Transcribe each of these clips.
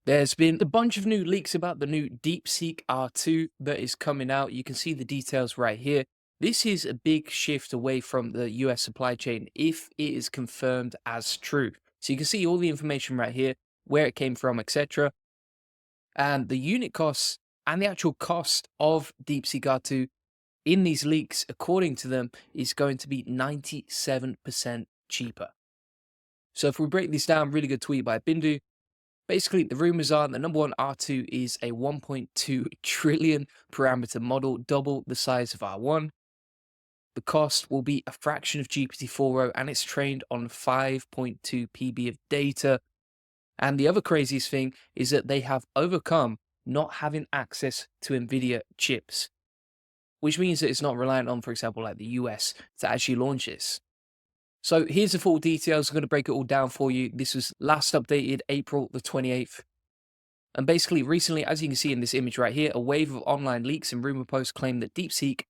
There's been a bunch of new leaks about the new Deepseek R2 that is coming out. You can see the details right here. This is a big shift away from the US supply chain if it is confirmed as true. So you can see all the information right here, where it came from, etc. And the unit costs and the actual cost of Deepseek R2 in these leaks, according to them, is going to be 97% cheaper. So if we break this down, really good tweet by Bindu. Basically, the rumors are the number one R2 is a 1.2 trillion parameter model, double the size of R1. The cost will be a fraction of GPT-4o, and it's trained on 5.2 PB of data. And the other craziest thing is that they have overcome not having access to NVIDIA chips, which means that it's not reliant on, for example, like the US to actually launch this. So here's the full details. I'm going to break it all down for you. This was last updated April the 28th. And basically, recently, as you can see in this image right here, a wave of online leaks and rumor posts claim that Deepseek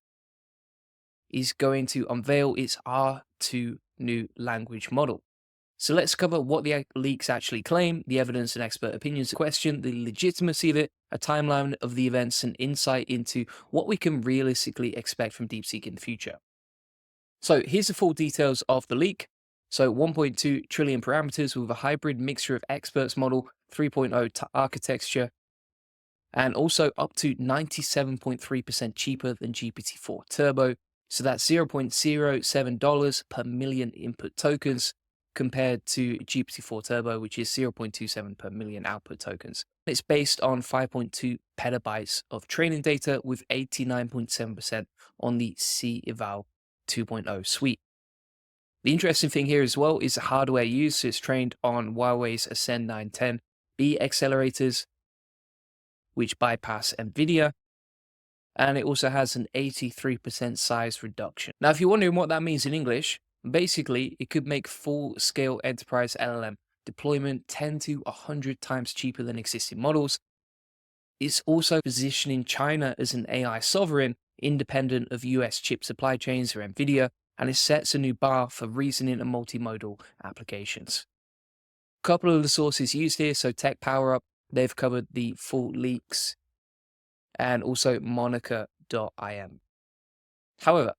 is going to unveil its R2 new language model. So let's cover what the leaks actually claim, the evidence and expert opinions question, the legitimacy of it, a timeline of the events, and insight into what we can realistically expect from Deepseek in the future. So here's the full details of the leak. So 1.2 trillion parameters with a hybrid mixture of experts model, 3.0 architecture, and also up to 97.3% cheaper than GPT-4 Turbo. So that's $0.07 per million input tokens compared to GPT-4 Turbo, which is 0.27 per million output tokens. It's based on 5.2 petabytes of training data with 89.7% on the C-Eval 2.0 suite. The interesting thing here as well is the hardware used. So it's trained on Huawei's Ascend 910B accelerators, which bypass NVIDIA, and it also has an 83% size reduction. Now, if you're wondering what that means in English, basically, it could make full-scale enterprise LLM deployment 10 to 100 times cheaper than existing models. It's also positioning China as an AI sovereign, independent of US chip supply chains or NVIDIA, and it sets a new bar for reasoning and multimodal applications. A couple of the sources used here, so Tech Power Up, they've covered the full leaks, and also Monica.im. However,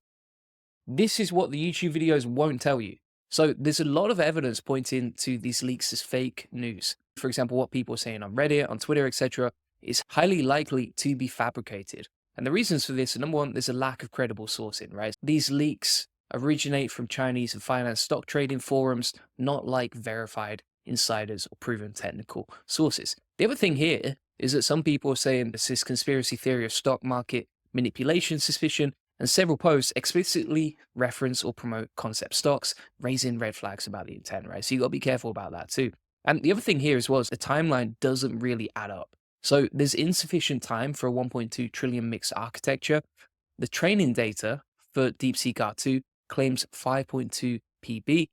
this is what the YouTube videos won't tell you. So there's a lot of evidence pointing to these leaks as fake news. For example, what people are saying on Reddit, on Twitter, etc., is highly likely to be fabricated. And the reasons for this are, number one, there's a lack of credible sourcing, right? These leaks originate from Chinese and finance stock trading forums, not like verified insiders or proven technical sources. The other thing here is that some people are saying this conspiracy theory of stock market manipulation suspicion, and several posts explicitly reference or promote concept stocks, raising red flags about the intent, right? So you got to be careful about that too. And the other thing here as well is the timeline doesn't really add up. So there's insufficient time for a 1.2 trillion mixed architecture. The training data for Deepseek R2 claims 5.2 PB,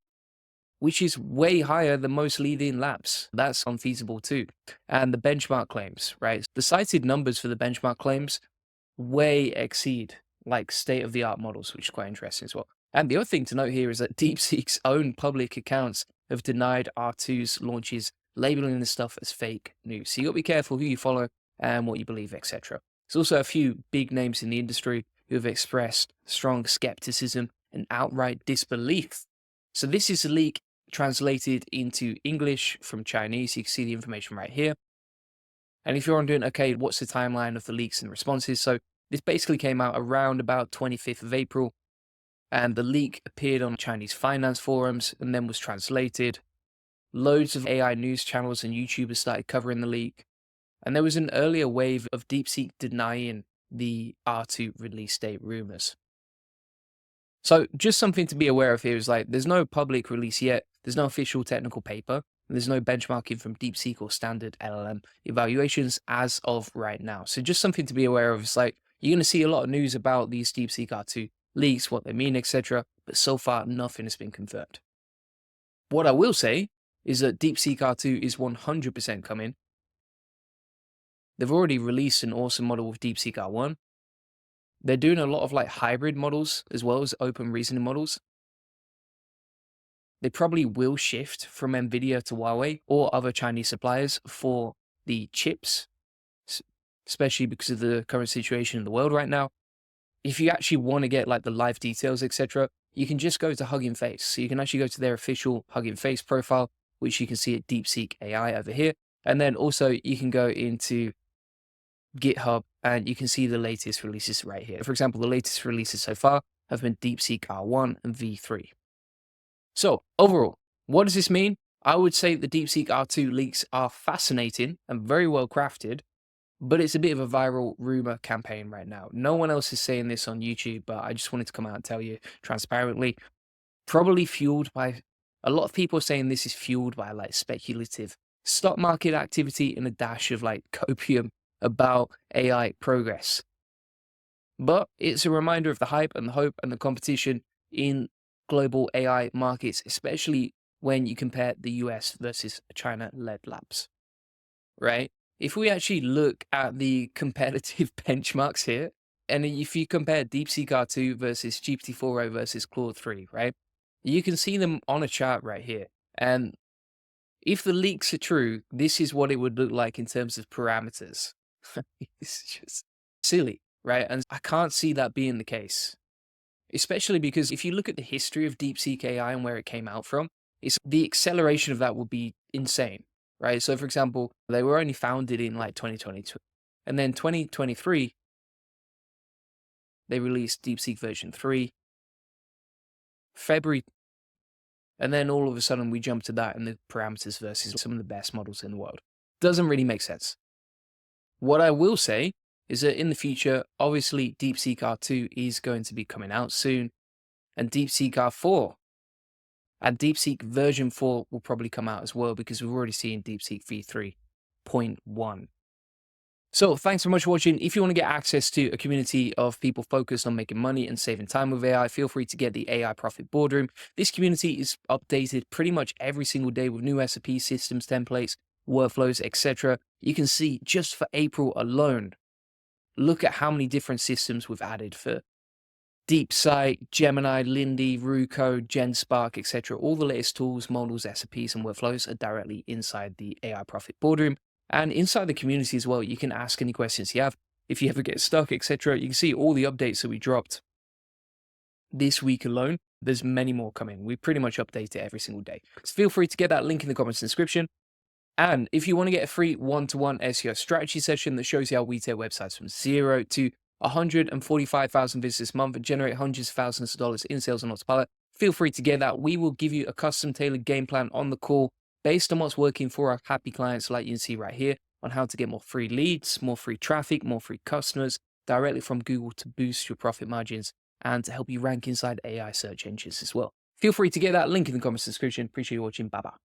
which is way higher than most leading labs. That's unfeasible too. And the benchmark claims, right? The cited numbers for the benchmark claims way exceed like state-of-the-art models, which is quite interesting as well. And the other thing to note here is that Deepseek's own public accounts have denied R2's launches, labeling this stuff as fake news. So you got to be careful who you follow and what you believe, etc. There's also a few big names in the industry who have expressed strong skepticism and outright disbelief. So this is a leak translated into English from Chinese. You can see the information right here. And if you're wondering, okay, what's the timeline of the leaks and responses? So this basically came out around about 25th of April, and the leak appeared on Chinese finance forums and then was translated. Loads of AI news channels and YouTubers started covering the leak, and there was an earlier wave of Deepseek denying the R2 release date rumors. So just something to be aware of here is like, there's no public release yet, there's no official technical paper, and there's no benchmarking from Deepseek or standard LLM evaluations as of right now. So just something to be aware of is like, you're going to see a lot of news about these Deepseek R2 leaks, what they mean, etc. But so far, nothing has been confirmed. What I will say is that Deepseek R2 is 100% coming. They've already released an awesome model with Deepseek R1. They're doing a lot of like hybrid models as well as open reasoning models. They probably will shift from NVIDIA to Huawei or other Chinese suppliers for the chips, s- especially because of the current situation in the world right now. If you actually want to get like the live details, etc., you can just go to Hugging Face. So you can actually go to their official Hugging Face profile, which you can see at Deepseek AI over here. And then also you can go into GitHub and you can see the latest releases right here. For example, the latest releases so far have been Deepseek R1 and V3. So overall, what does this mean? I would say the Deepseek R2 leaks are fascinating and very well crafted, but it's a bit of a viral rumor campaign right now. No one else is saying this on YouTube, but I just wanted to come out and tell you transparently. Probably fueled by a lot of people saying this is fueled by like speculative stock market activity and a dash of like copium about AI progress. But it's a reminder of the hype and the hope and the competition in global AI markets, especially when you compare the US versus China-led labs, right? If we actually look at the competitive benchmarks here, and if you compare DeepSeek R2 versus GPT-4o versus Claude 3, right? You can see them on a chart right here. And if the leaks are true, this is what it would look like in terms of parameters. It's just silly, right? And I can't see that being the case, especially because if you look at the history of DeepSeek AI and where it came out from, it's the acceleration of that would be insane, right? So, for example, they were only founded in like 2022, and then 2023 they released DeepSeek version 3, February, and then all of a sudden we jump to that and the parameters versus some of the best models in the world. Doesn't really make sense. What I will say is that in the future, obviously DeepSeek R2 is going to be coming out soon, and DeepSeek R4 and DeepSeek version 4 will probably come out as well because we've already seen DeepSeek v3.1. So thanks so much for watching. If you want to get access to a community of people focused on making money and saving time with AI, feel free to get the AI Profit Boardroom. This community is updated pretty much every single day with new SOP systems, templates, workflows, etc. You can see just for April alone, look at how many different systems we've added for DeepSeek, Gemini, Lindy, Ruko, GenSpark, etc. All the latest tools, models, SOPs, and workflows are directly inside the AI Profit Boardroom. And inside the community as well, you can ask any questions you have. If you ever get stuck, etc., you can see all the updates that we dropped this week alone. There's many more coming. We pretty much update it every single day. So feel free to get that link in the comments description. And if you want to get a free one-to-one SEO strategy session that shows you how we take websites from 0 to 145,000 visitors a month and generate hundreds of thousands of dollars in sales on autopilot, feel free to get that. We will give you a custom tailored game plan on the call based on what's working for our happy clients like you can see right here on how to get more free leads, more free traffic, more free customers directly from Google to boost your profit margins and to help you rank inside AI search engines as well. Feel free to get that link in the comments description. Appreciate you watching. Bye-bye.